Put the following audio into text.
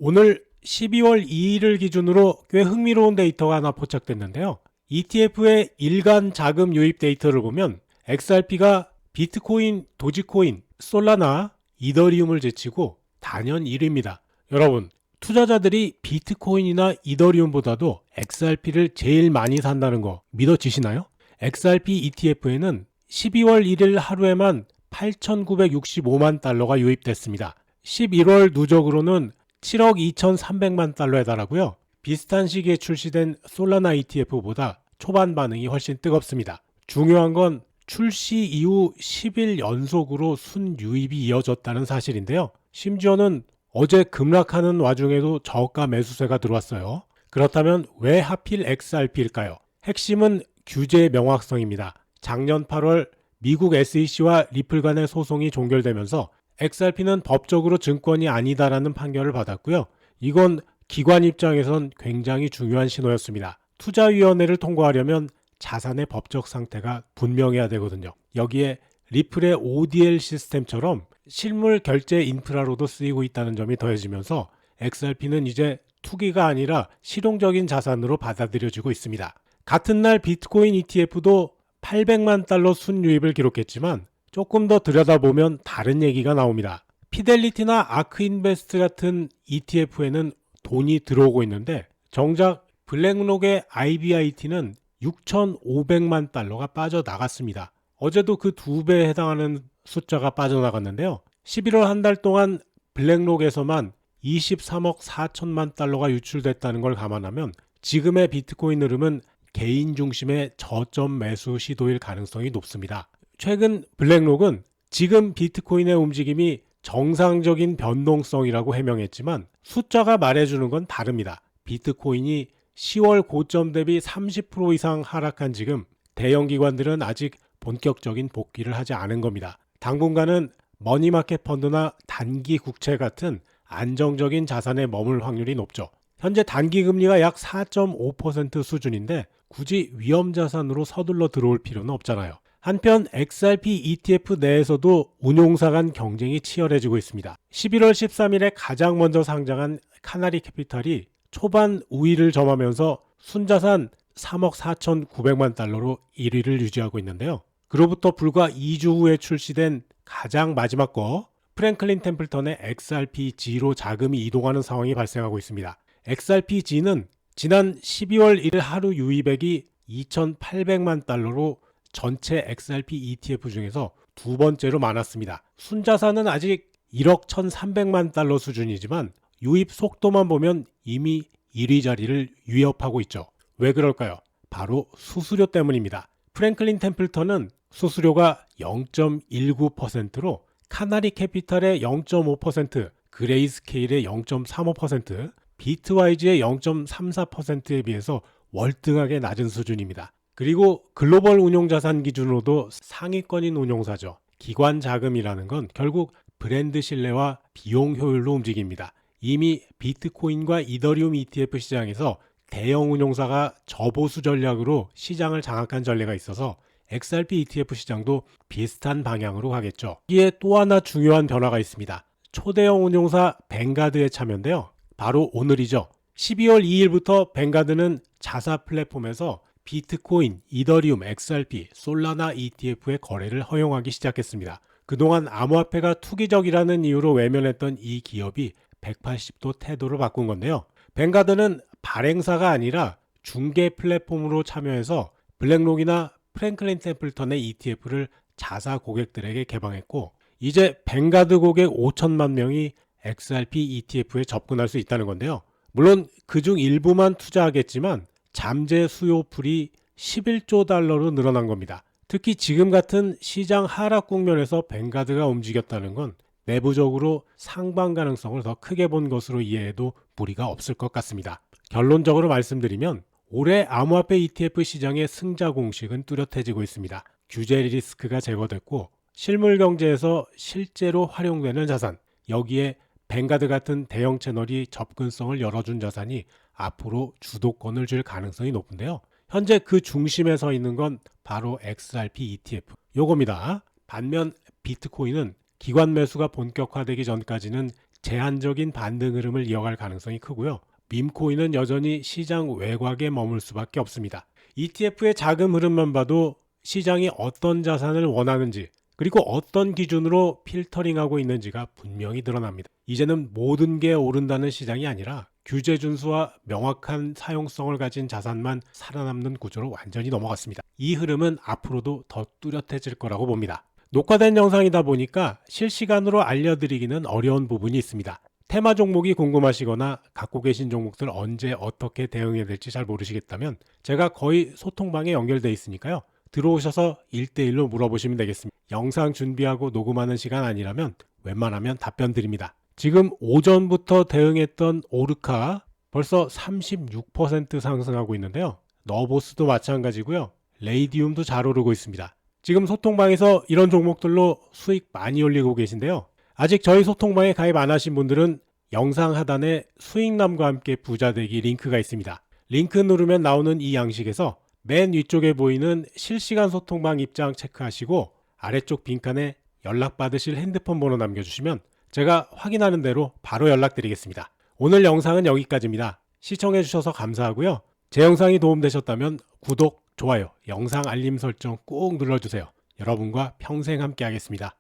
오늘 12월 2일을 기준으로 꽤 흥미로운 데이터가 하나 포착됐는데요. ETF의 일간 자금 유입 데이터를 보면 XRP가 비트코인, 도지코인, 솔라나, 이더리움을 제치고 단연 1위입니다. 여러분, 투자자들이 비트코인이나 이더리움보다도 XRP를 제일 많이 산다는 거 믿어지시나요? XRP ETF에는 12월 1일 하루에만 8,965만 달러가 유입됐습니다. 11월 누적으로는 7억 2,300만 달러에 달하고요. 비슷한 시기에 출시된 솔라나 ETF보다 초반 반응이 훨씬 뜨겁습니다. 중요한 건 출시 이후 10일 연속으로 순유입이 이어졌다는 사실인데요. 심지어는 어제 급락하는 와중에도 저가 매수세가 들어왔어요. 그렇다면 왜 하필 XRP일까요? 핵심은 규제의 명확성입니다. 작년 8월 미국 SEC와 리플 간의 소송이 종결되면서 XRP는 법적으로 증권이 아니다라는 판결을 받았고요. 이건 기관 입장에선 굉장히 중요한 신호였습니다. 투자위원회를 통과하려면 자산의 법적 상태가 분명해야 되거든요. 여기에 리플의 ODL 시스템처럼 실물 결제 인프라로도 쓰이고 있다는 점이 더해지면서 XRP는 이제 투기가 아니라 실용적인 자산으로 받아들여지고 있습니다. 같은 날 비트코인 ETF도 800만 달러 순유입을 기록했지만 조금 더 들여다보면 다른 얘기가 나옵니다. 피델리티나 아크인베스트 같은 ETF에는 돈이 들어오고 있는데 정작 블랙록의 IBIT는 6,500만 달러가 빠져나갔습니다. 어제도 그 2배에 해당하는 숫자가 빠져나갔는데요. 11월 한 달 동안 블랙록에서만 23억 4천만 달러가 유출됐다는 걸 감안하면 지금의 비트코인 흐름은 개인 중심의 저점 매수 시도일 가능성이 높습니다. 최근 블랙록은 지금 비트코인의 움직임이 정상적인 변동성이라고 해명했지만 숫자가 말해주는 건 다릅니다. 비트코인이 10월 고점 대비 30% 이상 하락한 지금 대형 기관들은 아직 본격적인 복귀를 하지 않은 겁니다. 당분간은 머니마켓 펀드나 단기 국채 같은 안정적인 자산에 머물 확률이 높죠. 현재 단기 금리가 약 4.5% 수준인데 굳이 위험 자산으로 서둘러 들어올 필요는 없잖아요. 한편 XRP ETF 내에서도 운용사 간 경쟁이 치열해지고 있습니다. 11월 13일에 가장 먼저 상장한 카나리 캐피탈이 초반 우위를 점하면서 순자산 3억 4,900만 달러로 1위를 유지하고 있는데요. 그로부터 불과 2주 후에 출시된 가장 마지막 거 프랭클린 템플턴의 XRP-G로 자금이 이동하는 상황이 발생하고 있습니다. XRP-G는 지난 12월 1일 하루 유입액이 2,800만 달러로 전체 XRP ETF 중에서 두 번째로 많았습니다. 순자산은 아직 1억 1,300만 달러 수준이지만 유입 속도만 보면 이미 1위 자리를 위협하고 있죠. 왜 그럴까요? 바로 수수료 때문입니다. 프랭클린 템플턴은 수수료가 0.19%로 카나리 캐피탈의 0.5%, 그레이스케일의 0.35%, 비트와이즈의 0.34%에 비해서 월등하게 낮은 수준입니다. 그리고 글로벌 운용자산 기준으로도 상위권인 운용사죠. 기관 자금이라는 건 결국 브랜드 신뢰와 비용 효율로 움직입니다. 이미 비트코인과 이더리움 ETF 시장에서 대형 운용사가 저보수 전략으로 시장을 장악한 전례가 있어서 XRP ETF 시장도 비슷한 방향으로 가겠죠. 여기에 또 하나 중요한 변화가 있습니다. 초대형 운용사 뱅가드의 참여인데요. 바로 오늘이죠. 12월 2일부터 뱅가드는 자사 플랫폼에서 비트코인, 이더리움, XRP, 솔라나 ETF의 거래를 허용하기 시작했습니다. 그동안 암호화폐가 투기적이라는 이유로 외면했던 이 기업이 180도 태도를 바꾼 건데요. 뱅가드는 발행사가 아니라 중개 플랫폼으로 참여해서 블랙록이나 프랭클린 템플턴의 ETF를 자사 고객들에게 개방했고 이제 뱅가드 고객 5천만 명이 XRP ETF에 접근할 수 있다는 건데요. 물론 그중 일부만 투자하겠지만 잠재 수요풀이 11조 달러로 늘어난 겁니다. 특히 지금 같은 시장 하락 국면에서 뱅가드가 움직였다는 건 내부적으로 상방 가능성을 더 크게 본 것으로 이해해도 무리가 없을 것 같습니다. 결론적으로 말씀드리면 올해 암호화폐 ETF 시장의 승자 공식은 뚜렷해지고 있습니다. 규제 리스크가 제거됐고 실물 경제에서 실제로 활용되는 자산, 여기에 뱅가드 같은 대형 채널이 접근성을 열어준 자산이 앞으로 주도권을 줄 가능성이 높은데요. 현재 그 중심에 서 있는 건 바로 XRP ETF 요겁니다. 반면 비트코인은 기관 매수가 본격화되기 전까지는 제한적인 반등 흐름을 이어갈 가능성이 크고요. 밈코인은 여전히 시장 외곽에 머물 수밖에 없습니다. ETF의 자금 흐름만 봐도 시장이 어떤 자산을 원하는지 그리고 어떤 기준으로 필터링하고 있는지가 분명히 드러납니다. 이제는 모든 게 오른다는 시장이 아니라 규제 준수와 명확한 사용성을 가진 자산만 살아남는 구조로 완전히 넘어갔습니다. 이 흐름은 앞으로도 더 뚜렷해질 거라고 봅니다. 녹화된 영상이다 보니까 실시간으로 알려드리기는 어려운 부분이 있습니다. 테마 종목이 궁금하시거나 갖고 계신 종목들 언제 어떻게 대응해야 될지 잘 모르시겠다면 제가 거의 소통방에 연결되어 있으니까요. 들어오셔서 1대1로 물어보시면 되겠습니다. 영상 준비하고 녹음하는 시간 아니라면 웬만하면 답변 드립니다. 지금 오전부터 대응했던 오르카 벌써 36% 상승하고 있는데요. 너보스도 마찬가지고요. 레이디움도 잘 오르고 있습니다. 지금 소통방에서 이런 종목들로 수익 많이 올리고 계신데요. 아직 저희 소통방에 가입 안 하신 분들은 영상 하단에 수익남과 함께 부자되기 링크가 있습니다. 링크 누르면 나오는 이 양식에서 맨 위쪽에 보이는 실시간 소통방 입장 체크하시고 아래쪽 빈칸에 연락받으실 핸드폰 번호 남겨주시면 제가 확인하는 대로 바로 연락드리겠습니다. 오늘 영상은 여기까지입니다. 시청해주셔서 감사하고요. 제 영상이 도움되셨다면 구독, 좋아요, 영상 알림 설정 꼭 눌러주세요. 여러분과 평생 함께 하겠습니다.